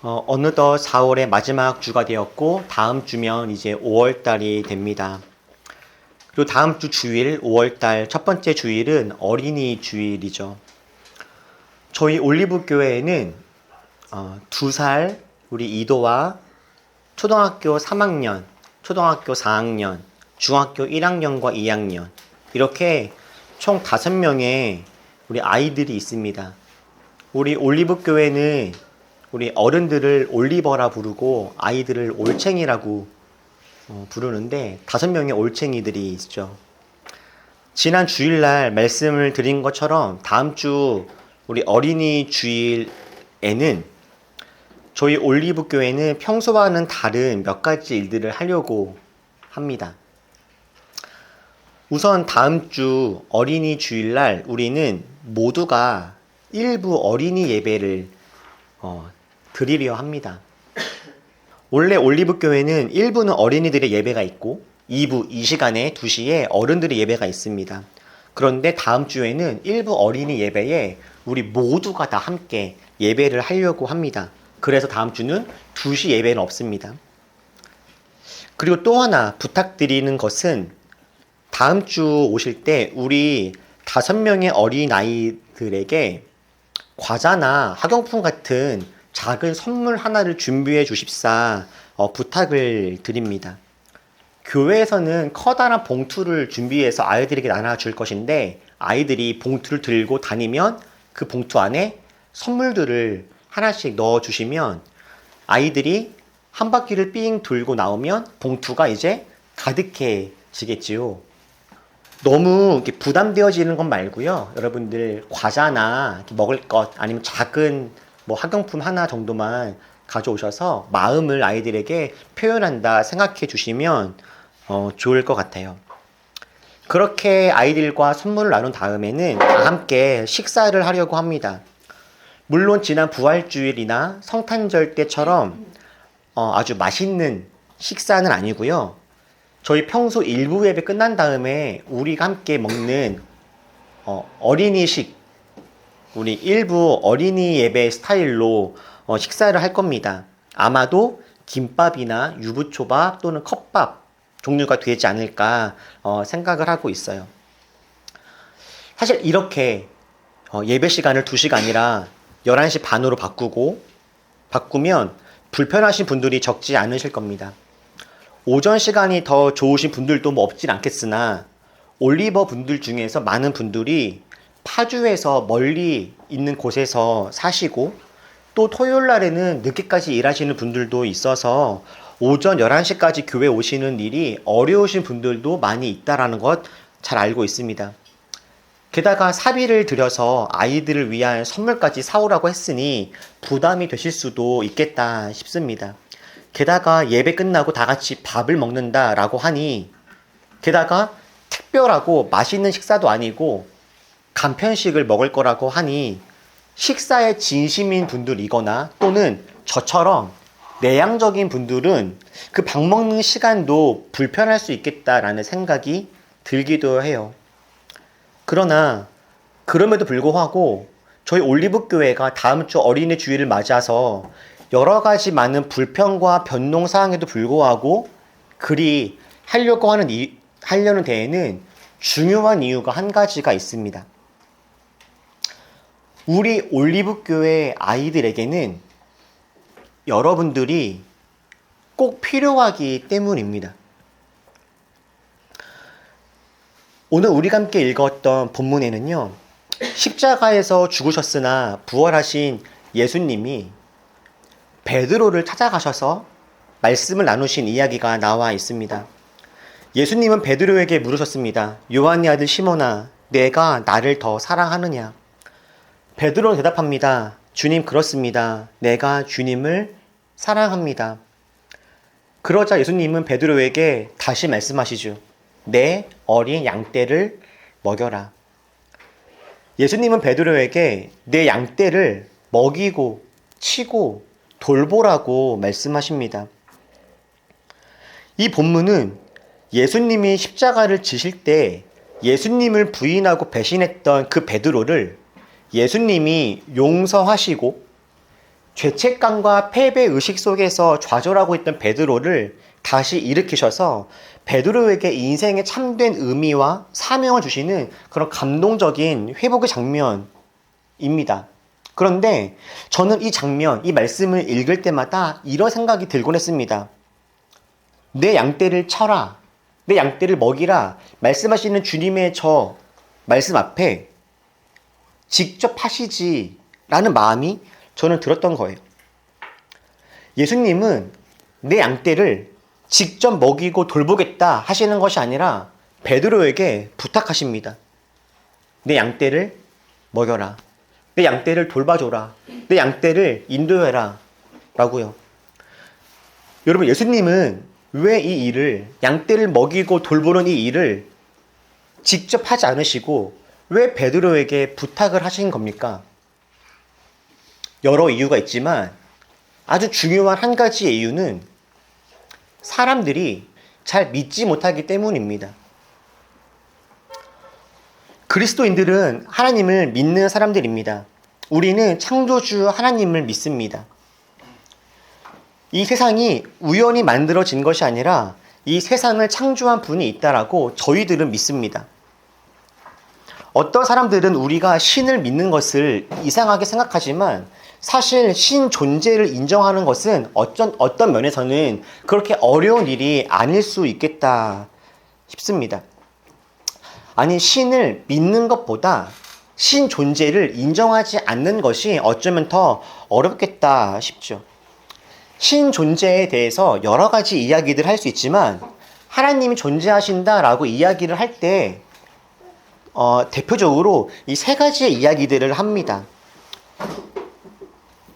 어느덧 4월의 마지막 주가 되었고 다음 주면 이제 5월 달이 됩니다. 그리고 다음 주 주일 5월 달 첫 번째 주일은 어린이 주일이죠. 저희 올리브 교회에는 2살 우리 이도와 초등학교 3학년, 초등학교 4학년, 중학교 1학년과 2학년 이렇게 총 5명의 우리 아이들이 있습니다. 우리 올리브 교회는 우리 어른들을 올리버라 부르고 아이들을 올챙이라고 부르는데 5명의 올챙이들이 있죠. 지난 주일날 말씀을 드린 것처럼 다음 주 우리 어린이 주일에는 저희 올리브 교회는 평소와는 다른 몇 가지 일들을 하려고 합니다. 우선 다음 주 어린이 주일날 우리는 모두가 일부 어린이 예배를 드리려 합니다. 원래 올리브 교회는 1부는 어린이들의 예배가 있고 2부 이 시간에 2시에 어른들의 예배가 있습니다. 그런데 다음 주에는 일부 어린이 예배에 우리 모두가 다 함께 예배를 하려고 합니다. 그래서 다음 주는 2시 예배는 없습니다. 그리고 또 하나 부탁드리는 것은 다음 주 오실 때 우리 5명의 어린아이들에게 과자나 학용품 같은 작은 선물 하나를 준비해 주십사 부탁을 드립니다. 교회에서는 커다란 봉투를 준비해서 아이들에게 나눠줄 것인데 아이들이 봉투를 들고 다니면 그 봉투 안에 선물들을 하나씩 넣어주시면 아이들이 한 바퀴를 삥 돌고 나오면 봉투가 이제 가득해지겠지요. 너무 이렇게 부담되어지는 것 말고요. 여러분들 과자나 먹을 것 아니면 작은 학용품 하나 정도만 가져오셔서 마음을 아이들에게 표현한다 생각해 주시면 좋을 것 같아요. 그렇게 아이들과 선물을 나눈 다음에는 다 함께 식사를 하려고 합니다. 물론 지난 부활주일이나 성탄절 때처럼 아주 맛있는 식사는 아니고요. 저희 평소 일부 예배 끝난 다음에 우리가 함께 먹는 어린이식, 우리 일부 어린이 예배 스타일로 식사를 할 겁니다. 아마도 김밥이나 유부초밥 또는 컵밥 종류가 되지 않을까 생각을 하고 있어요. 사실 이렇게 예배 시간을 2시가 아니라 11시 반으로 바꾸면 불편하신 분들이 적지 않으실 겁니다. 오전 시간이 더 좋으신 분들도 없진 않겠으나 올리버 분들 중에서 많은 분들이 파주에서 멀리 있는 곳에서 사시고 또 토요일 날에는 늦게까지 일하시는 분들도 있어서 오전 11시까지 교회 오시는 일이 어려우신 분들도 많이 있다는 것 잘 알고 있습니다. 게다가 사비를 들여서 아이들을 위한 선물까지 사오라고 했으니 부담이 되실 수도 있겠다 싶습니다. 게다가 예배 끝나고 다 같이 밥을 먹는다라고 하니 게다가 특별하고 맛있는 식사도 아니고 간편식을 먹을 거라고 하니 식사에 진심인 분들이거나 또는 저처럼 내향적인 분들은 그 밥 먹는 시간도 불편할 수 있겠다라는 생각이 들기도 해요. 그러나 그럼에도 불구하고 저희 올리브 교회가 다음 주 어린이 주일을 맞아서 여러 가지 많은 불평과 변동 사항에도 불구하고 그리 하려는 데에는 중요한 이유가 한 가지가 있습니다. 우리 올리브 교회 아이들에게는 여러분들이 꼭 필요하기 때문입니다. 오늘 우리가 함께 읽었던 본문에는요, 십자가에서 죽으셨으나 부활하신 예수님이 베드로를 찾아가셔서 말씀을 나누신 이야기가 나와 있습니다. 예수님은 베드로에게 물으셨습니다. 요한의 아들 시몬아, 내가 나를 더 사랑하느냐? 베드로는 대답합니다. 주님, 그렇습니다. 내가 주님을 사랑합니다. 그러자 예수님은 베드로에게 다시 말씀하시죠. 내 어린 양떼를 먹여라. 예수님은 베드로에게 내 양떼를 먹이고 치고 돌보라고 말씀하십니다. 이 본문은 예수님이 십자가를 지실 때 예수님을 부인하고 배신했던 그 베드로를 예수님이 용서하시고 죄책감과 패배의식 속에서 좌절하고 있던 베드로를 다시 일으키셔서 베드로에게 인생의 참된 의미와 사명을 주시는 그런 감동적인 회복의 장면입니다. 그런데 저는 이 장면, 이 말씀을 읽을 때마다 이런 생각이 들곤 했습니다. 내 양떼를 쳐라, 내 양떼를 먹이라 말씀하시는 주님의 저 말씀 앞에 직접 하시지라는 마음이 저는 들었던 거예요. 예수님은 내 양떼를 직접 먹이고 돌보겠다 하시는 것이 아니라 베드로에게 부탁하십니다. 내 양떼를 먹여라. 내 양떼를 돌봐줘라. 내 양떼를 인도해라. 라고요. 여러분, 예수님은 왜 이 일을, 양떼를 먹이고 돌보는 이 일을 직접 하지 않으시고 왜 베드로에게 부탁을 하신 겁니까? 여러 이유가 있지만 아주 중요한 한 가지의 이유는 사람들이 잘 믿지 못하기 때문입니다. 그리스도인들은 하나님을 믿는 사람들입니다. 우리는 창조주 하나님을 믿습니다. 이 세상이 우연히 만들어진 것이 아니라 이 세상을 창조한 분이 있다라고 저희들은 믿습니다. 어떤 사람들은 우리가 신을 믿는 것을 이상하게 생각하지만 사실 신 존재를 인정하는 것은 어떤 면에서는 그렇게 어려운 일이 아닐 수 있겠다 싶습니다. 아니, 신을 믿는 것보다 신 존재를 인정하지 않는 것이 어쩌면 더 어렵겠다 싶죠. 신 존재에 대해서 여러 가지 이야기들 할 수 있지만 하나님이 존재하신다라고 이야기를 할 때 대표적으로 이 세 가지의 이야기들을 합니다.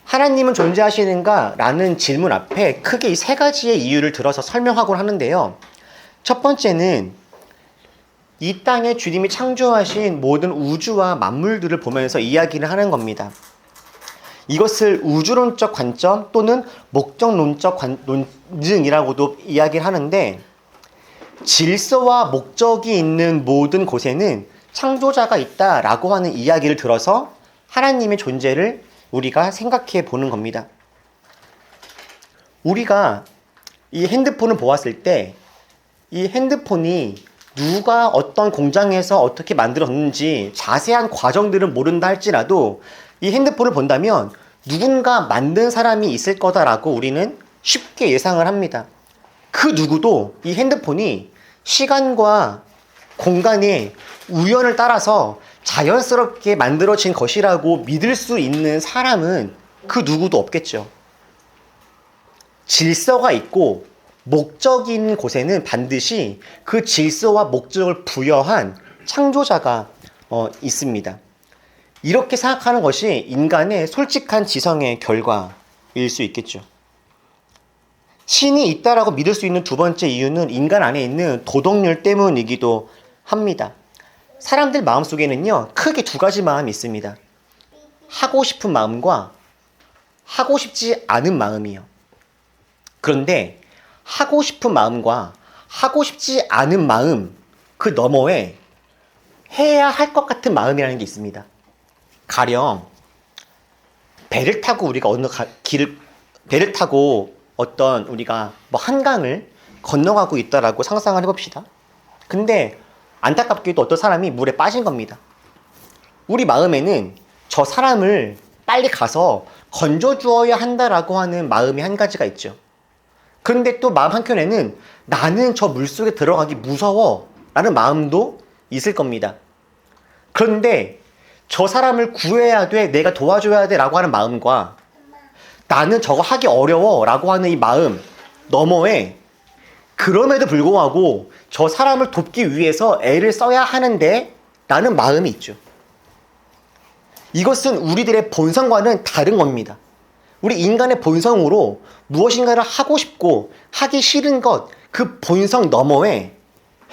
하나님은 존재하시는가? 라는 질문 앞에 크게 이 세 가지의 이유를 들어서 설명하곤 하는데요. 첫 번째는 이 땅에 주님이 창조하신 모든 우주와 만물들을 보면서 이야기를 하는 겁니다. 이것을 우주론적 관점 또는 목적론적 논증이라고도 이야기를 하는데, 질서와 목적이 있는 모든 곳에는 창조자가 있다라고 하는 이야기를 들어서 하나님의 존재를 우리가 생각해 보는 겁니다. 우리가 이 핸드폰을 보았을 때 이 핸드폰이 누가 어떤 공장에서 어떻게 만들었는지 자세한 과정들은 모른다 할지라도 이 핸드폰을 본다면 누군가 만든 사람이 있을 거다라고 우리는 쉽게 예상을 합니다. 그 누구도 이 핸드폰이 시간과 공간의 우연을 따라서 자연스럽게 만들어진 것이라고 믿을 수 있는 사람은 그 누구도 없겠죠. 질서가 있고 목적이 있는 곳에는 반드시 그 질서와 목적을 부여한 창조자가 있습니다. 이렇게 생각하는 것이 인간의 솔직한 지성의 결과일 수 있겠죠. 신이 있다라고 믿을 수 있는 두 번째 이유는 인간 안에 있는 도덕률 때문이기도 합니다. 사람들 마음속에는요, 크게 두 가지 마음이 있습니다. 하고 싶은 마음과 하고 싶지 않은 마음이요. 그런데 하고 싶은 마음과 하고 싶지 않은 마음 그 너머에 해야 할 것 같은 마음이라는 게 있습니다. 가령 배를 타고 우리가 배를 타고 어떤 우리가 뭐 한강을 건너가고 있다라고 상상을 해봅시다. 근데 안타깝게도 어떤 사람이 물에 빠진 겁니다. 우리 마음에는 저 사람을 빨리 가서 건져주어야 한다라고 하는 마음이 한 가지가 있죠. 그런데 또 마음 한켠에는 나는 저 물속에 들어가기 무서워 라는 마음도 있을 겁니다. 그런데 저 사람을 구해야 돼, 내가 도와줘야 돼 라고 하는 마음과 나는 저거 하기 어려워 라고 하는 이 마음 너머에 그럼에도 불구하고 저 사람을 돕기 위해서 애를 써야 하는데 라는 마음이 있죠. 이것은 우리들의 본성과는 다른 겁니다. 우리 인간의 본성으로 무엇인가를 하고 싶고 하기 싫은 것, 그 본성 너머에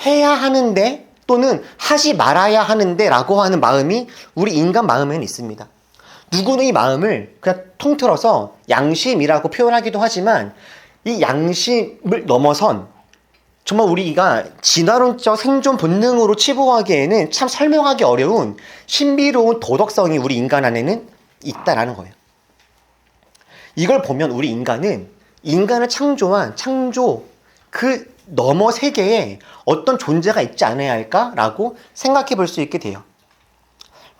해야 하는데 또는 하지 말아야 하는데 라고 하는 마음이 우리 인간 마음에는 있습니다. 누구는 이 마음을 그냥 통틀어서 양심이라고 표현하기도 하지만 이 양심을 넘어선 정말 우리가 진화론적 생존 본능으로 치부하기에는 참 설명하기 어려운 신비로운 도덕성이 우리 인간 안에는 있다라는 거예요. 이걸 보면 우리 인간을 창조한 창조 그 너머 세계에 어떤 존재가 있지 않아야 할까라고 생각해 볼 수 있게 돼요.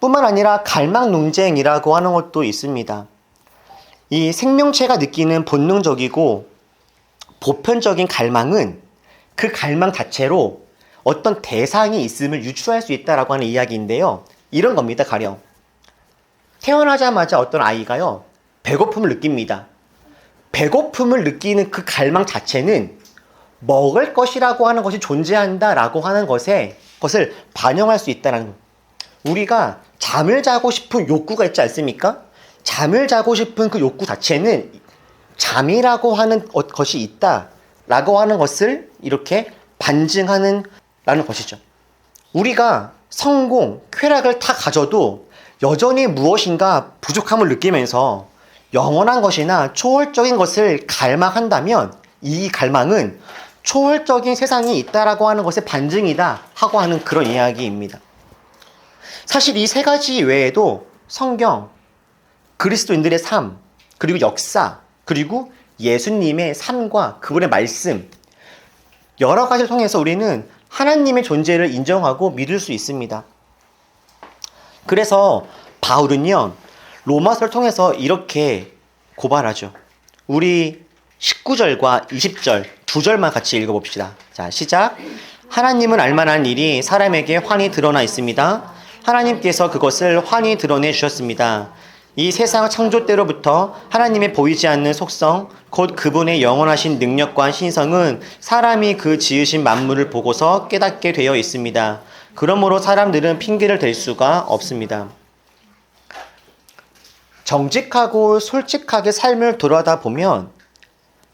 뿐만 아니라 갈망 논쟁이라고 하는 것도 있습니다. 이 생명체가 느끼는 본능적이고 보편적인 갈망은 그 갈망 자체로 어떤 대상이 있음을 유추할 수 있다라고 하는 이야기인데요. 이런 겁니다. 가령 태어나자마자 어떤 아이가요, 배고픔을 느낍니다. 배고픔을 느끼는 그 갈망 자체는 먹을 것이라고 하는 것이 존재한다라고 하는 것을 반영할 수 있다는 거예요. 우리가 잠을 자고 싶은 욕구가 있지 않습니까? 잠을 자고 싶은 그 욕구 자체는 잠이라고 하는 것이 있다라고 하는 것을 이렇게 반증하는 라는 것이죠. 우리가 성공, 쾌락을 다 가져도 여전히 무엇인가 부족함을 느끼면서 영원한 것이나 초월적인 것을 갈망한다면 이 갈망은 초월적인 세상이 있다라고 하는 것의 반증이다 하고 하는 그런 이야기입니다. 사실 이 세 가지 외에도 성경, 그리스도인들의 삶, 그리고 역사, 그리고 예수님의 삶과 그분의 말씀, 여러 가지를 통해서 우리는 하나님의 존재를 인정하고 믿을 수 있습니다. 그래서 바울은요, 로마서를 통해서 이렇게 고발하죠. 우리 19절과 20절 두 절만 같이 읽어봅시다. 자, 시작. 하나님은 알만한 일이 사람에게 환히 드러나 있습니다. 하나님께서 그것을 환히 드러내 주셨습니다. 이 세상 창조 때로부터 하나님의 보이지 않는 속성, 곧 그분의 영원하신 능력과 신성은 사람이 그 지으신 만물을 보고서 깨닫게 되어 있습니다. 그러므로 사람들은 핑계를 댈 수가 없습니다. 정직하고 솔직하게 삶을 돌아다 보면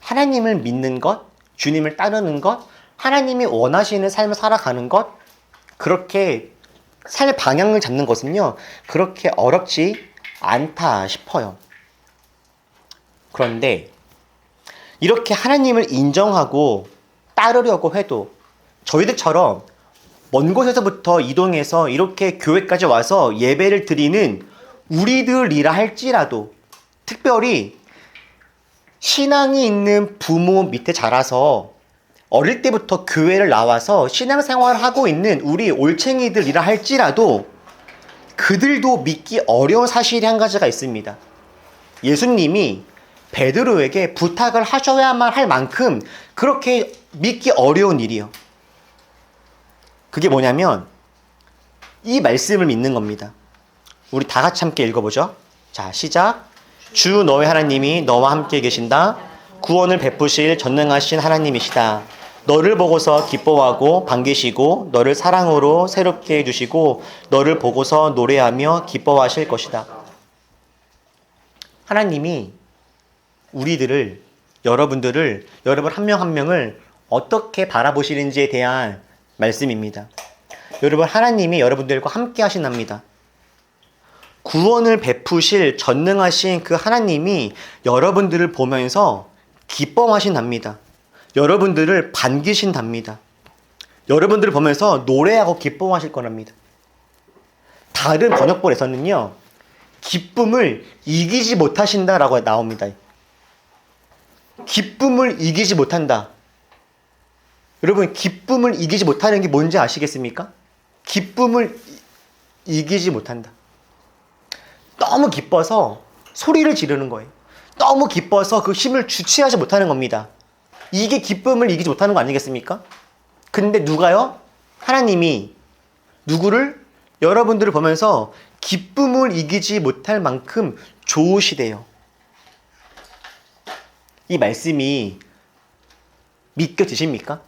하나님을 믿는 것, 주님을 따르는 것, 하나님이 원하시는 삶을 살아가는 것, 그렇게 삶의 방향을 잡는 것은요, 그렇게 어렵지 않다 싶어요. 그런데 이렇게 하나님을 인정하고 따르려고 해도 저희들처럼 먼 곳에서부터 이동해서 이렇게 교회까지 와서 예배를 드리는 우리들이라 할지라도, 특별히 신앙이 있는 부모 밑에 자라서 어릴 때부터 교회를 나와서 신앙생활을 하고 있는 우리 올챙이들이라 할지라도 그들도 믿기 어려운 사실이 한 가지가 있습니다. 예수님이 베드로에게 부탁을 하셔야만 할 만큼 그렇게 믿기 어려운 일이요. 그게 뭐냐면 이 말씀을 믿는 겁니다. 우리 다 같이 함께 읽어보죠. 자, 시작. 주 너의 하나님이 너와 함께 계신다. 구원을 베푸실 전능하신 하나님이시다. 너를 보고서 기뻐하고 반기시고 너를 사랑으로 새롭게 해주시고 너를 보고서 노래하며 기뻐하실 것이다. 하나님이 우리들을, 여러분들을, 여러분 한 명 한 명을 어떻게 바라보시는지에 대한 말씀입니다. 여러분, 하나님이 여러분들과 함께 하신답니다. 구원을 베푸실 전능하신 그 하나님이 여러분들을 보면서 기뻐하신답니다. 여러분들을 반기신답니다. 여러분들을 보면서 노래하고 기뻐하실 거랍니다. 다른 번역본에서는요, 기쁨을 이기지 못하신다라고 나옵니다. 기쁨을 이기지 못한다. 여러분, 기쁨을 이기지 못하는 게 뭔지 아시겠습니까? 기쁨을 이기지 못한다. 너무 기뻐서 소리를 지르는 거예요. 너무 기뻐서 그 힘을 주체하지 못하는 겁니다. 이게 기쁨을 이기지 못하는 거 아니겠습니까? 근데 누가요? 하나님이 누구를? 여러분들을 보면서 기쁨을 이기지 못할 만큼 좋으시대요. 이 말씀이 믿겨지십니까?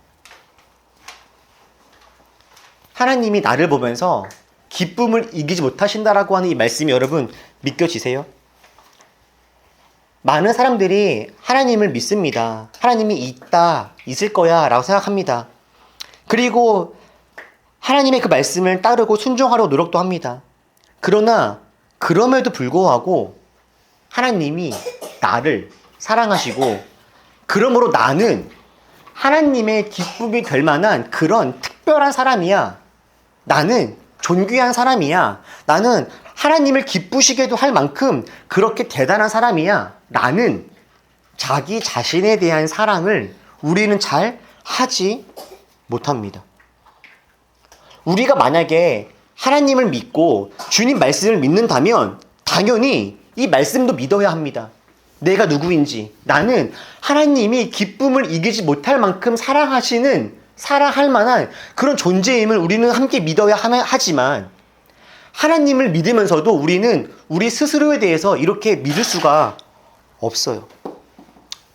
하나님이 나를 보면서 기쁨을 이기지 못하신다라고 하는 이 말씀이 여러분 믿겨지세요? 많은 사람들이 하나님을 믿습니다. 하나님이 있다, 있을 거야 라고 생각합니다. 그리고 하나님의 그 말씀을 따르고 순종하려고 노력도 합니다. 그러나 그럼에도 불구하고 하나님이 나를 사랑하시고 그러므로 나는 하나님의 기쁨이 될 만한 그런 특별한 사람이야. 나는 존귀한 사람이야. 나는 하나님을 기쁘시게도 할 만큼 그렇게 대단한 사람이야. 라는 자기 자신에 대한 사랑을 우리는 잘 하지 못합니다. 우리가 만약에 하나님을 믿고 주님 말씀을 믿는다면 당연히 이 말씀도 믿어야 합니다. 내가 누구인지, 나는 하나님이 기쁨을 이기지 못할 만큼 사랑할 만한 그런 존재임을 우리는 함께 믿어야 하지만, 하나님을 믿으면서도 우리는 우리 스스로에 대해서 이렇게 믿을 수가 없어요.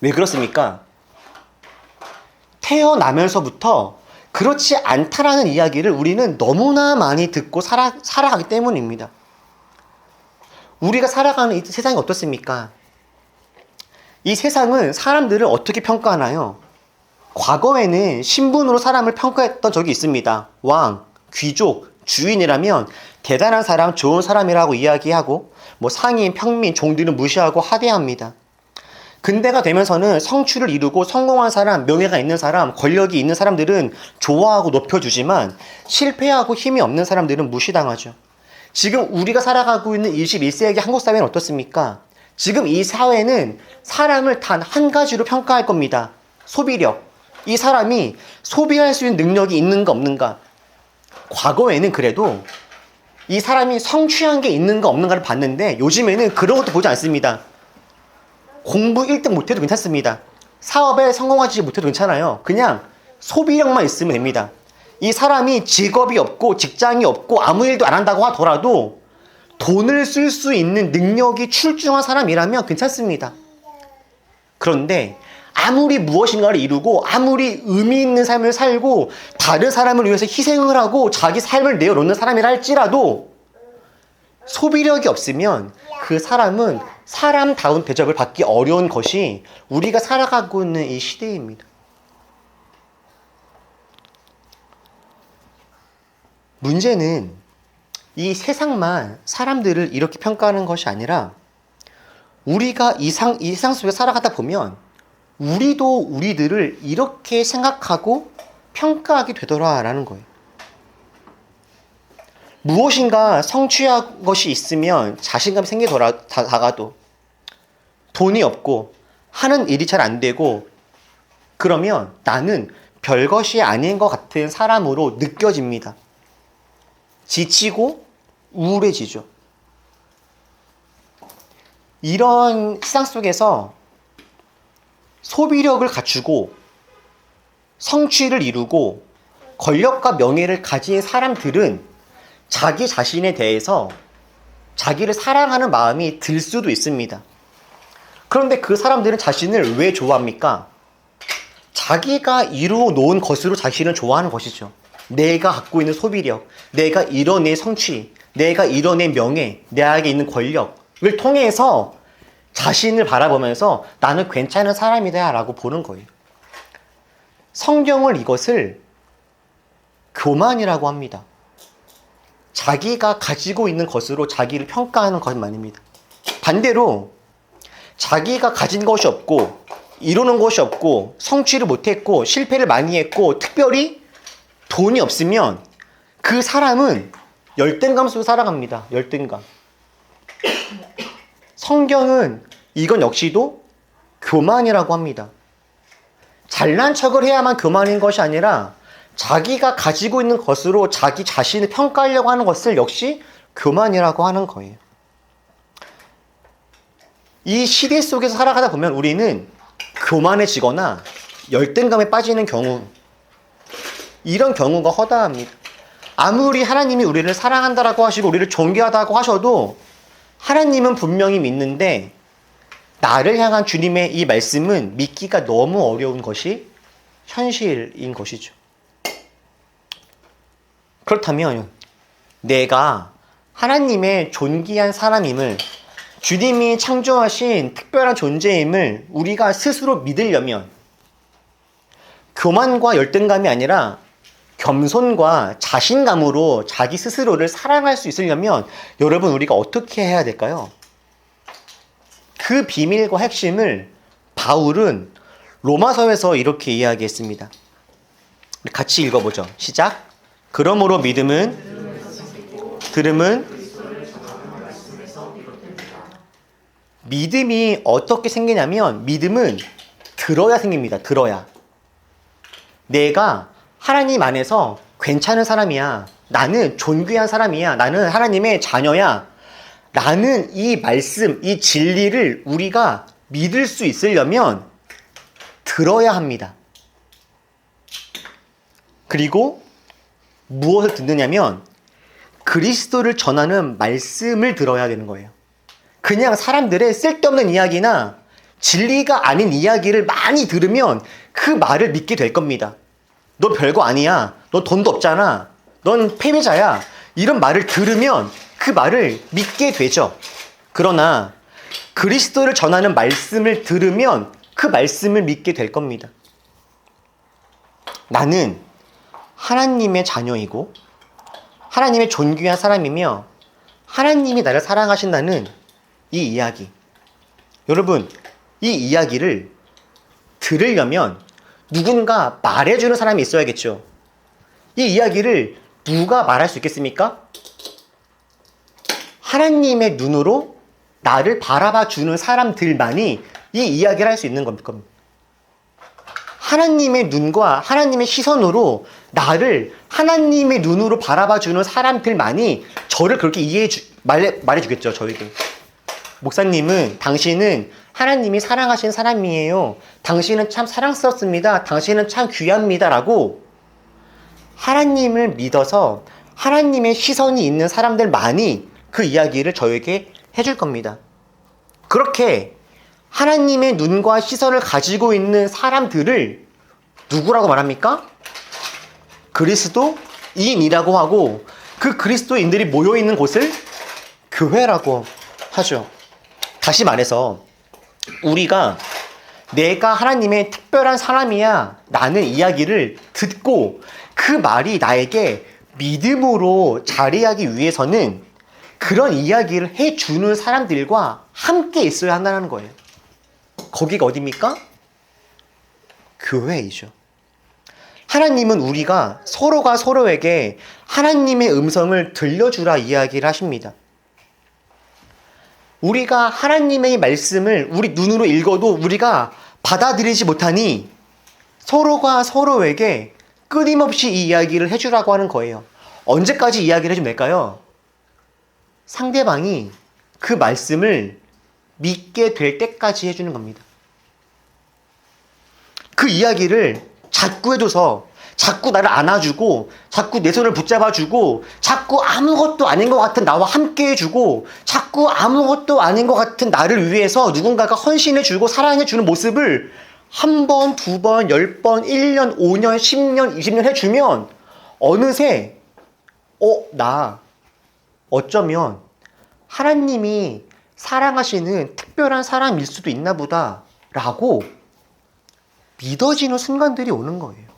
왜 그렇습니까? 태어나면서부터 그렇지 않다라는 이야기를 우리는 너무나 많이 듣고 살아가기 때문입니다. 우리가 살아가는 이 세상이 어떻습니까? 이 세상은 사람들을 어떻게 평가하나요? 과거에는 신분으로 사람을 평가했던 적이 있습니다. 왕, 귀족, 주인이라면 대단한 사람, 좋은 사람이라고 이야기하고, 상인, 평민, 종들은 무시하고 하대합니다. 근대가 되면서는 성취를 이루고 성공한 사람, 명예가 있는 사람, 권력이 있는 사람들은 좋아하고 높여주지만 실패하고 힘이 없는 사람들은 무시당하죠. 지금 우리가 살아가고 있는 21세기 한국 사회는 어떻습니까? 지금 이 사회는 사람을 단 한 가지로 평가할 겁니다. 소비력. 이 사람이 소비할 수 있는 능력이 있는가 없는가. 과거에는 그래도 이 사람이 성취한 게 있는가 없는가를 봤는데, 요즘에는 그런 것도 보지 않습니다. 공부 1등 못해도 괜찮습니다. 사업에 성공하지 못해도 괜찮아요. 그냥 소비력만 있으면 됩니다. 이 사람이 직업이 없고 직장이 없고 아무 일도 안 한다고 하더라도 돈을 쓸 수 있는 능력이 출중한 사람이라면 괜찮습니다. 그런데 아무리 무엇인가를 이루고 아무리 의미 있는 삶을 살고 다른 사람을 위해서 희생을 하고 자기 삶을 내어놓는 사람이라 할지라도 소비력이 없으면 그 사람은 사람다운 대접을 받기 어려운 것이 우리가 살아가고 있는 이 시대입니다. 문제는 이 세상만 사람들을 이렇게 평가하는 것이 아니라, 우리가 이 세상 속에 살아가다 보면 우리도 우리들을 이렇게 생각하고 평가하게 되더라라는 거예요. 무엇인가 성취한 것이 있으면 자신감이 생기다가도 돈이 없고 하는 일이 잘 안 되고 그러면 나는 별것이 아닌 것 같은 사람으로 느껴집니다. 지치고 우울해지죠. 이런 세상 속에서 소비력을 갖추고 성취를 이루고 권력과 명예를 가진 사람들은 자기 자신에 대해서 자기를 사랑하는 마음이 들 수도 있습니다. 그런데 그 사람들은 자신을 왜 좋아합니까? 자기가 이루어 놓은 것으로 자신을 좋아하는 것이죠. 내가 갖고 있는 소비력, 내가 이뤄낸 성취, 내가 이뤄낸 명예, 내게 있는 권력을 통해서 자신을 바라보면서 나는 괜찮은 사람이다 라고 보는 거예요. 성경은 이것을 교만이라고 합니다. 자기가 가지고 있는 것으로 자기를 평가하는 것만입니다. 반대로 자기가 가진 것이 없고 이루는 것이 없고 성취를 못했고 실패를 많이 했고 특별히 돈이 없으면 그 사람은 열등감 속에 살아갑니다. 열등감. 성경은 이건 역시도 교만이라고 합니다. 잘난 척을 해야만 교만인 것이 아니라 자기가 가지고 있는 것으로 자기 자신을 평가하려고 하는 것을 역시 교만이라고 하는 거예요. 이 시대 속에서 살아가다 보면 우리는 교만해지거나 열등감에 빠지는 경우, 이런 경우가 허다합니다. 아무리 하나님이 우리를 사랑한다라고 하시고 우리를 존귀하다고 하셔도 하나님은 분명히 믿는데 나를 향한 주님의 이 말씀은 믿기가 너무 어려운 것이 현실인 것이죠. 그렇다면 내가 하나님의 존귀한 사람임을, 주님이 창조하신 특별한 존재임을 우리가 스스로 믿으려면 교만과 열등감이 아니라 겸손과 자신감으로 자기 스스로를 사랑할 수 있으려면 여러분 우리가 어떻게 해야 될까요? 그 비밀과 핵심을 바울은 로마서에서 이렇게 이야기했습니다. 같이 읽어보죠. 시작. 그러므로 믿음은 들음은 믿음이 어떻게 생기냐면 믿음은 들어야 생깁니다. 들어야. 내가 하나님 안에서 괜찮은 사람이야. 나는 존귀한 사람이야. 나는 하나님의 자녀야. 라는 이 말씀, 이 진리를 우리가 믿을 수 있으려면 들어야 합니다. 그리고 무엇을 듣느냐면 그리스도를 전하는 말씀을 들어야 되는 거예요. 그냥 사람들의 쓸데없는 이야기나 진리가 아닌 이야기를 많이 들으면 그 말을 믿게 될 겁니다. 너 별거 아니야. 너 돈도 없잖아. 넌 패배자야. 이런 말을 들으면 그 말을 믿게 되죠. 그러나 그리스도를 전하는 말씀을 들으면 그 말씀을 믿게 될 겁니다. 나는 하나님의 자녀이고 하나님의 존귀한 사람이며 하나님이 나를 사랑하신다는 이 이야기. 여러분, 이 이야기를 들으려면 누군가 말해주는 사람이 있어야겠죠. 이 이야기를 누가 말할 수 있겠습니까? 하나님의 눈으로 나를 바라봐 주는 사람들만이 이 이야기를 할 수 있는 겁니다. 하나님의 눈과 하나님의 시선으로 나를 하나님의 눈으로 바라봐 주는 사람들만이 저를 그렇게 말해주겠죠, 저에게. 목사님은, 당신은 하나님이 사랑하신 사람이에요. 당신은 참 사랑스럽습니다. 당신은 참 귀합니다. 라고 하나님을 믿어서 하나님의 시선이 있는 사람들만이 그 이야기를 저에게 해줄 겁니다. 그렇게 하나님의 눈과 시선을 가지고 있는 사람들을 누구라고 말합니까? 그리스도인이라고 하고, 그 그리스도인들이 모여있는 곳을 교회라고 하죠. 다시 말해서 우리가 내가 하나님의 특별한 사람이야 라는 이야기를 듣고 그 말이 나에게 믿음으로 자리하기 위해서는 그런 이야기를 해주는 사람들과 함께 있어야 한다는 거예요. 거기가 어디입니까? 교회이죠. 하나님은 우리가 서로가 서로에게 하나님의 음성을 들려주라 이야기를 하십니다. 우리가 하나님의 말씀을 우리 눈으로 읽어도 우리가 받아들이지 못하니 서로가 서로에게 끊임없이 이 이야기를 해주라고 하는 거예요. 언제까지 이야기를 해주면 될까요? 상대방이 그 말씀을 믿게 될 때까지 해주는 겁니다. 그 이야기를 자꾸 해줘서 자꾸 나를 안아주고 자꾸 내 손을 붙잡아주고 자꾸 아무것도 아닌 것 같은 나와 함께 해주고 자꾸 아무것도 아닌 것 같은 나를 위해서 누군가가 헌신해주고 사랑해주는 모습을 한 번, 두 번, 10번, 1년, 5년, 10년, 20년 해주면 어느새 나 어쩌면 하나님이 사랑하시는 특별한 사람일 수도 있나 보다 라고 믿어지는 순간들이 오는 거예요.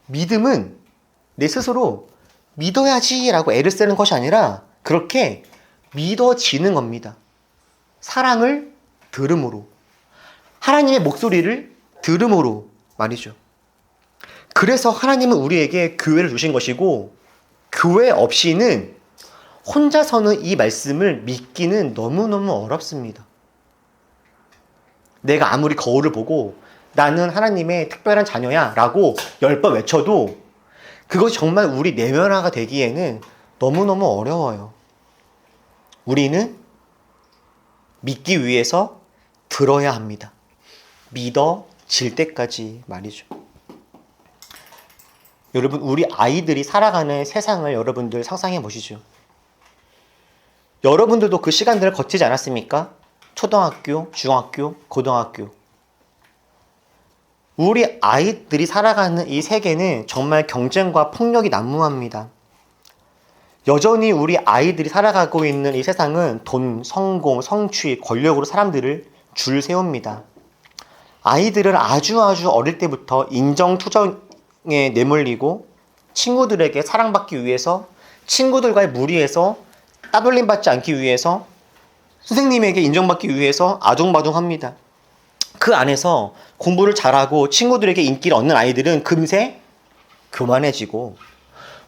믿음은 내 스스로 믿어야지 라고 애를 쓰는 것이 아니라 그렇게 믿어지는 겁니다. 사랑을 들음으로, 하나님의 목소리를 들음으로 말이죠. 그래서 하나님은 우리에게 교회를 주신 것이고, 교회 없이는 혼자서는 이 말씀을 믿기는 너무너무 어렵습니다. 내가 아무리 거울을 보고 나는 하나님의 특별한 자녀야 라고 10번 외쳐도 그것이 정말 우리 내면화가 되기에는 너무너무 어려워요. 우리는 믿기 위해서 들어야 합니다. 믿어질 때까지 말이죠. 여러분, 우리 아이들이 살아가는 세상을 여러분들 상상해 보시죠. 여러분들도 그 시간들을 거치지 않았습니까? 초등학교, 중학교, 고등학교. 우리 아이들이 살아가는 이 세계는 정말 경쟁과 폭력이 난무합니다. 여전히 우리 아이들이 살아가고 있는 이 세상은 돈, 성공, 성취, 권력으로 사람들을 줄 세웁니다. 아이들은 아주 어릴 때부터 인정투정에 내몰리고 친구들에게 사랑받기 위해서, 친구들과의 무리에서 따돌림 받지 않기 위해서, 선생님에게 인정받기 위해서 아둥바둥합니다. 그 안에서 공부를 잘하고 친구들에게 인기를 얻는 아이들은 금세 교만해지고,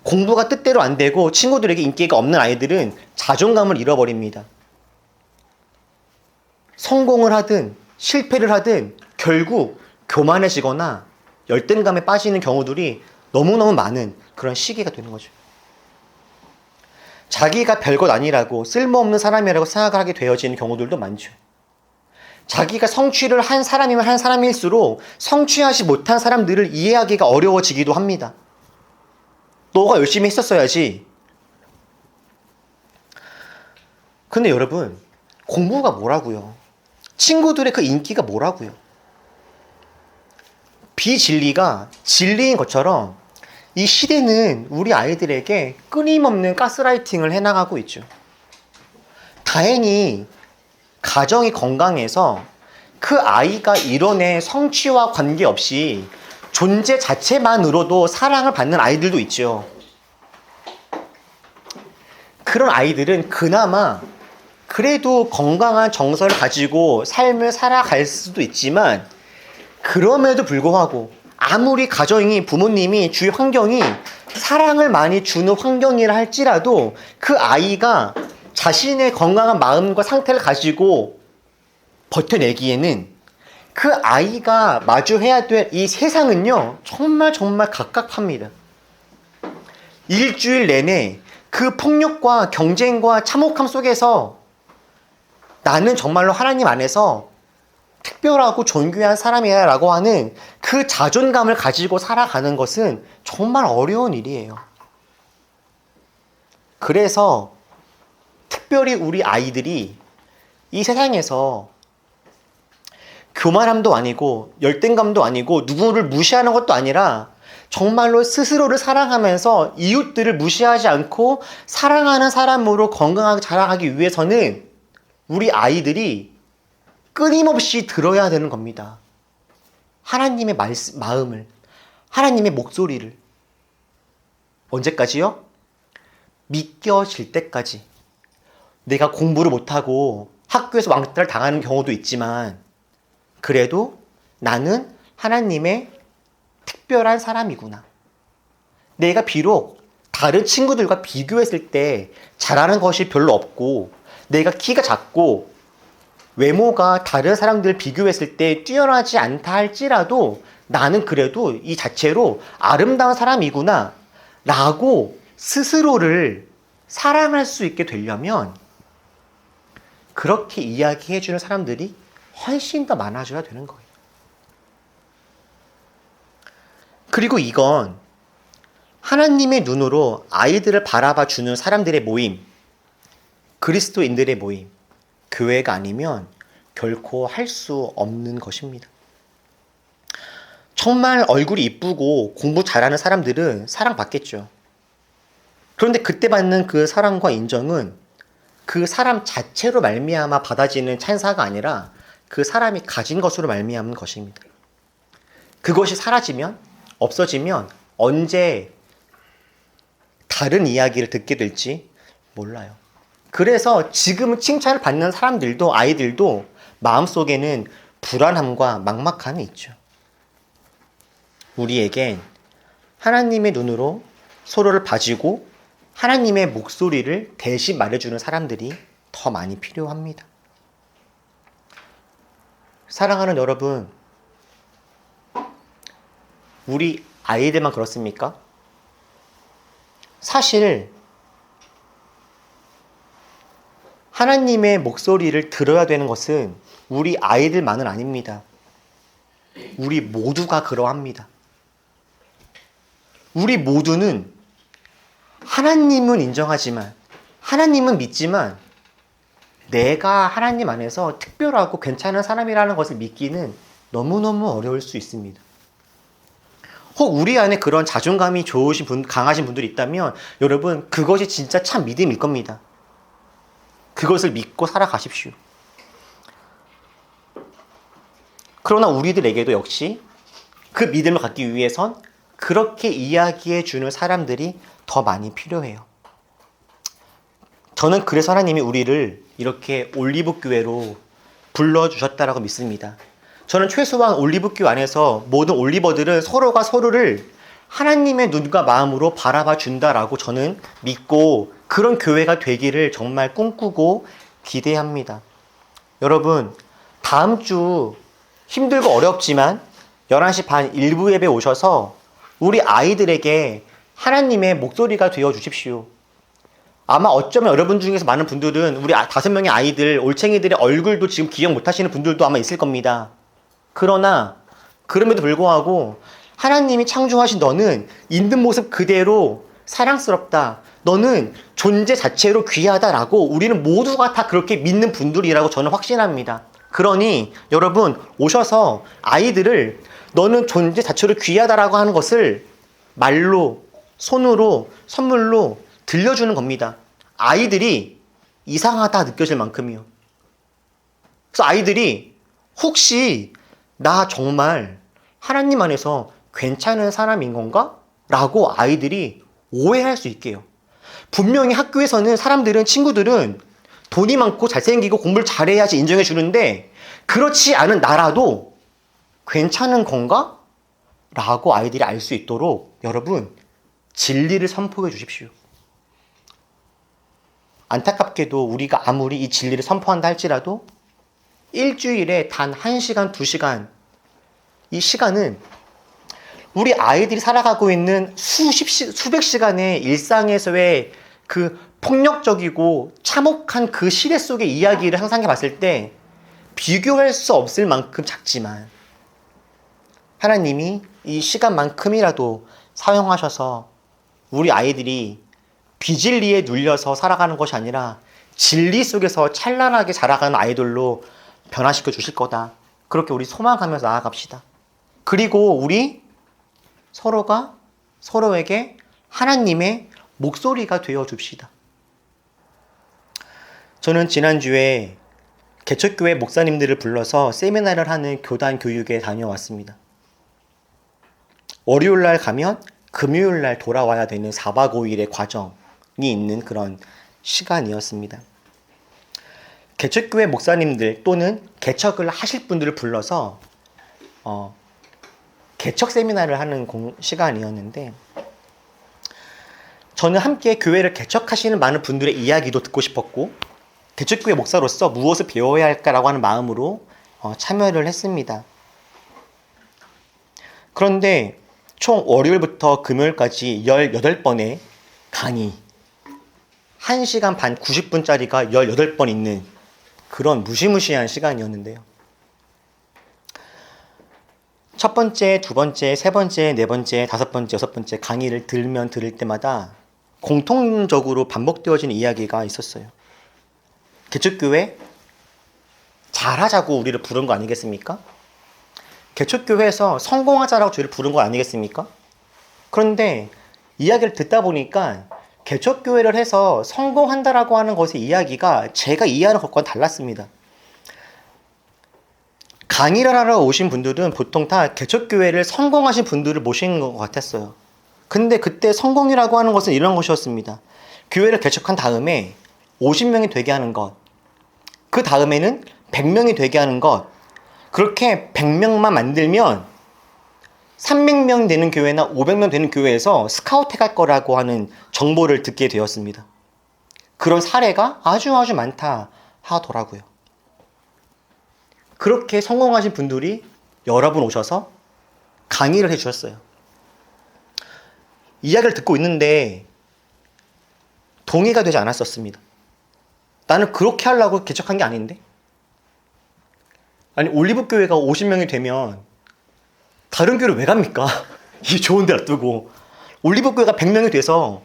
공부가 뜻대로 안 되고 친구들에게 인기가 없는 아이들은 자존감을 잃어버립니다. 성공을 하든 실패를 하든 결국 교만해지거나 열등감에 빠지는 경우들이 너무너무 많은 그런 시기가 되는 거죠. 자기가 별것 아니라고 쓸모없는 사람이라고 생각을 하게 되어지는 경우들도 많죠. 자기가 성취를 한 사람이면 한 사람일수록 성취하지 못한 사람들을 이해하기가 어려워지기도 합니다. 너가 열심히 했었어야지. 근데 여러분, 공부가 뭐라고요? 친구들의 그 인기가 뭐라고요? 비진리가 진리인 것처럼 이 시대는 우리 아이들에게 끊임없는 가스라이팅을 해나가고 있죠. 다행히 가정이 건강해서 그 아이가 이뤄낸 성취와 관계없이 존재 자체만으로도 사랑을 받는 아이들도 있죠. 그런 아이들은 그나마 그래도 건강한 정서를 가지고 삶을 살아갈 수도 있지만, 그럼에도 불구하고 아무리 가정이, 부모님이, 주위 환경이 사랑을 많이 주는 환경이라 할지라도 그 아이가 자신의 건강한 마음과 상태를 가지고 버텨내기에는 그 아이가 마주해야 될 이 세상은요, 정말 각박합니다. 일주일 내내 그 폭력과 경쟁과 참혹함 속에서 나는 정말로 하나님 안에서 특별하고 존귀한 사람이야 라고 하는 그 자존감을 가지고 살아가는 것은 정말 어려운 일이에요. 그래서 특별히 우리 아이들이 이 세상에서 교만함도 아니고 열등감도 아니고 누구를 무시하는 것도 아니라 정말로 스스로를 사랑하면서 이웃들을 무시하지 않고 사랑하는 사람으로 건강하게 자라가기 위해서는 우리 아이들이 끊임없이 들어야 되는 겁니다. 하나님의 마음을, 하나님의 목소리를. 언제까지요? 믿겨질 때까지. 내가 공부를 못하고 학교에서 왕따를 당하는 경우도 있지만 그래도 나는 하나님의 특별한 사람이구나. 내가 비록 다른 친구들과 비교했을 때 잘하는 것이 별로 없고 내가 키가 작고 외모가 다른 사람들 비교했을 때 뛰어나지 않다 할지라도 나는 그래도 이 자체로 아름다운 사람이구나 라고 스스로를 사랑할 수 있게 되려면 그렇게 이야기해주는 사람들이 훨씬 더 많아져야 되는 거예요. 그리고 이건 하나님의 눈으로 아이들을 바라봐 주는 사람들의 모임, 그리스도인들의 모임, 교회가 아니면 결코 할 수 없는 것입니다. 정말 얼굴이 이쁘고 공부 잘하는 사람들은 사랑받겠죠. 그런데 그때 받는 그 사랑과 인정은 그 사람 자체로 말미암아 받아지는 찬사가 아니라 그 사람이 가진 것으로 말미암은 것입니다. 그것이 사라지면, 없어지면 언제 다른 이야기를 듣게 될지 몰라요. 그래서 지금 칭찬을 받는 사람들도, 아이들도 마음속에는 불안함과 막막함이 있죠. 우리에겐 하나님의 눈으로 서로를 봐주고 하나님의 목소리를 대신 말해주는 사람들이 더 많이 필요합니다. 사랑하는 여러분, 우리 아이들만 그렇습니까? 사실 하나님의 목소리를 들어야 되는 것은 우리 아이들만은 아닙니다. 우리 모두가 그러합니다. 우리 모두는 하나님은 인정하지만, 하나님은 믿지만 내가 하나님 안에서 특별하고 괜찮은 사람이라는 것을 믿기는 너무너무 어려울 수 있습니다. 혹 우리 안에 그런 자존감이 좋으신 분, 강하신 분들이 있다면 여러분, 그것이 진짜 참 믿음일 겁니다. 그것을 믿고 살아가십시오. 그러나 우리들에게도 역시 그 믿음을 갖기 위해선 그렇게 이야기해 주는 사람들이 더 많이 필요해요. 저는 그래서 하나님이 우리를 이렇게 올리브교회로 불러주셨다라고 믿습니다. 저는 최소한 올리브교회 안에서 모든 올리버들은 서로가 서로를 하나님의 눈과 마음으로 바라봐 준다라고 저는 믿고 그런 교회가 되기를 정말 꿈꾸고 기대합니다. 여러분, 다음 주 힘들고 어렵지만 11시 반 일부 예배 오셔서 우리 아이들에게 하나님의 목소리가 되어 주십시오. 아마 어쩌면 여러분 중에서 많은 분들은 우리 5명의 아이들, 올챙이들의 얼굴도 지금 기억 못 하시는 분들도 아마 있을 겁니다. 그러나 그럼에도 불구하고 하나님이 창조하신 너는 있는 모습 그대로 사랑스럽다. 너는 존재 자체로 귀하다라고 우리는 모두가 다 그렇게 믿는 분들이라고 저는 확신합니다. 그러니 여러분 오셔서 아이들을 너는 존재 자체로 귀하다라고 하는 것을 말로, 손으로, 선물로 들려주는 겁니다. 아이들이 이상하다 느껴질 만큼이요. 그래서 아이들이 혹시 나 정말 하나님 안에서 괜찮은 사람인 건가? 라고 아이들이 오해할 수 있게요. 분명히 학교에서는 사람들은, 친구들은 돈이 많고 잘생기고 공부를 잘해야지 인정해 주는데 그렇지 않은 나라도 괜찮은 건가? 라고 아이들이 알 수 있도록 여러분 진리를 선포해 주십시오. 안타깝게도 우리가 아무리 이 진리를 선포한다 할지라도 일주일에 단 1시간, 2시간 이 시간은 우리 아이들이 살아가고 있는 수백 시간의 일상에서의 그 폭력적이고 참혹한 그 시대 속의 이야기를 상상해 봤을 때 비교할 수 없을 만큼 작지만 하나님이 이 시간만큼이라도 사용하셔서 우리 아이들이 비진리에 눌려서 살아가는 것이 아니라 진리 속에서 찬란하게 자라가는 아이들로 변화시켜 주실 거다. 그렇게 우리 소망하면서 나아갑시다. 그리고 우리 서로가 서로에게 하나님의 목소리가 되어 줍시다. 저는 지난주에 개척교회 목사님들을 불러서 세미나를 하는 교단 교육에 다녀왔습니다. 월요일날 가면 금요일날 돌아와야 되는 4박 5일의 과정이 있는 그런 시간이었습니다. 개척교회 목사님들 또는 개척을 하실 분들을 불러서 개척 세미나를 하는 시간이었는데 저는 함께 교회를 개척하시는 많은 분들의 이야기도 듣고 싶었고 개척교회 목사로서 무엇을 배워야 할까라고 하는 마음으로 참여를 했습니다. 그런데 총 월요일부터 금요일까지 18번의 강의 1시간 반 90분짜리가 18번 있는 그런 무시무시한 시간이었는데요. 첫 번째, 두 번째, 세 번째, 네 번째, 다섯 번째, 여섯 번째 강의를 들을 때마다 공통적으로 반복되어지는 이야기가 있었어요. 개척교회 잘하자고 우리를 부른 거 아니겠습니까? 개척교회에서 성공하자라고 저희를 부른 거 아니겠습니까? 그런데 이야기를 듣다 보니까 개척교회를 해서 성공한다라고 하는 것의 이야기가 제가 이해하는 것과는 달랐습니다. 강의를 하러 오신 분들은 보통 다 개척교회를 성공하신 분들을 모신 것 같았어요. 근데 그때 성공이라고 하는 것은 이런 것이었습니다. 교회를 개척한 다음에 50명이 되게 하는 것, 그 다음에는 100명이 되게 하는 것, 그렇게 100명만 만들면 300명 되는 교회나 500명 되는 교회에서 스카우트 갈 거라고 하는 정보를 듣게 되었습니다. 그런 사례가 아주 많다 하더라고요. 그렇게 성공하신 분들이 여러 분 오셔서 강의를 해주셨어요. 이야기를 듣고 있는데 동의가 되지 않았었습니다. 나는 그렇게 하려고 개척한 게 아닌데? 아니 올리브 교회가 50명이 되면 다른 교회를 왜 갑니까? 이 좋은 데 놔두고 올리브 교회가 100명이 돼서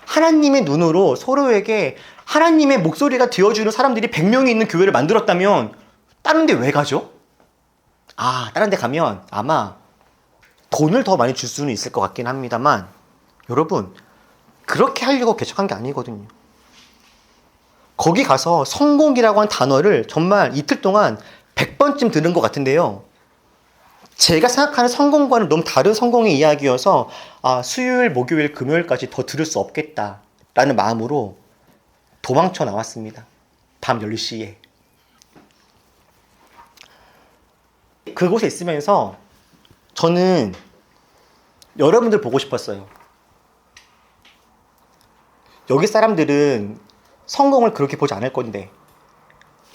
하나님의 눈으로 서로에게 하나님의 목소리가 되어주는 사람들이 100명이 있는 교회를 만들었다면 다른 데 왜 가죠? 다른 데 가면 아마 돈을 더 많이 줄 수는 있을 것 같긴 합니다만 여러분 그렇게 하려고 개척한 게 아니거든요. 거기 가서 성공이라고 한 단어를 정말 이틀 동안 100번쯤 들은 것 같은데요. 제가 생각하는 성공과는 너무 다른 성공의 이야기여서 수요일, 목요일, 금요일까지 더 들을 수 없겠다라는 마음으로 도망쳐 나왔습니다. 밤 10시에. 그곳에 있으면서 저는 여러분들 보고 싶었어요. 여기 사람들은 성공을 그렇게 보지 않을 건데,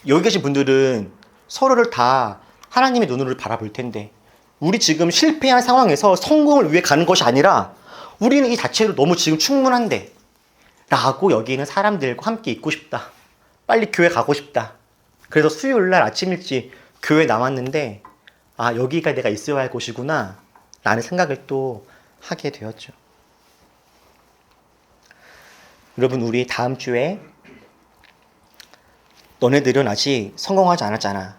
여기 계신 분들은 서로를 다 하나님의 눈으로 바라볼 텐데, 우리 지금 실패한 상황에서 성공을 위해 가는 것이 아니라 우리는 이 자체로 너무 지금 충분한데 라고 여기는 사람들과 함께 있고 싶다. 빨리 교회 가고 싶다. 그래서 수요일날 아침 일찍 교회 나왔는데, 아, 여기가 내가 있어야 할 곳이구나 라는 생각을 또 하게 되었죠. 여러분, 우리 다음 주에 너네들은 아직 성공하지 않았잖아.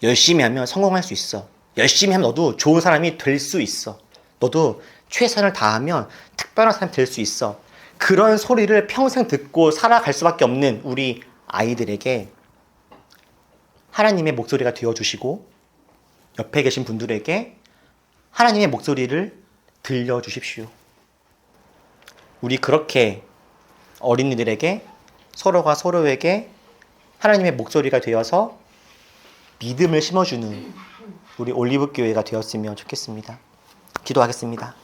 열심히 하면 성공할 수 있어. 열심히 하면 너도 좋은 사람이 될 수 있어. 너도 최선을 다하면 특별한 사람이 될 수 있어. 그런 소리를 평생 듣고 살아갈 수밖에 없는 우리 아이들에게 하나님의 목소리가 되어주시고, 옆에 계신 분들에게 하나님의 목소리를 들려주십시오. 우리 그렇게 어린이들에게, 서로가 서로에게 하나님의 목소리가 되어서 믿음을 심어주는 우리 올리브교회가 되었으면 좋겠습니다. 기도하겠습니다.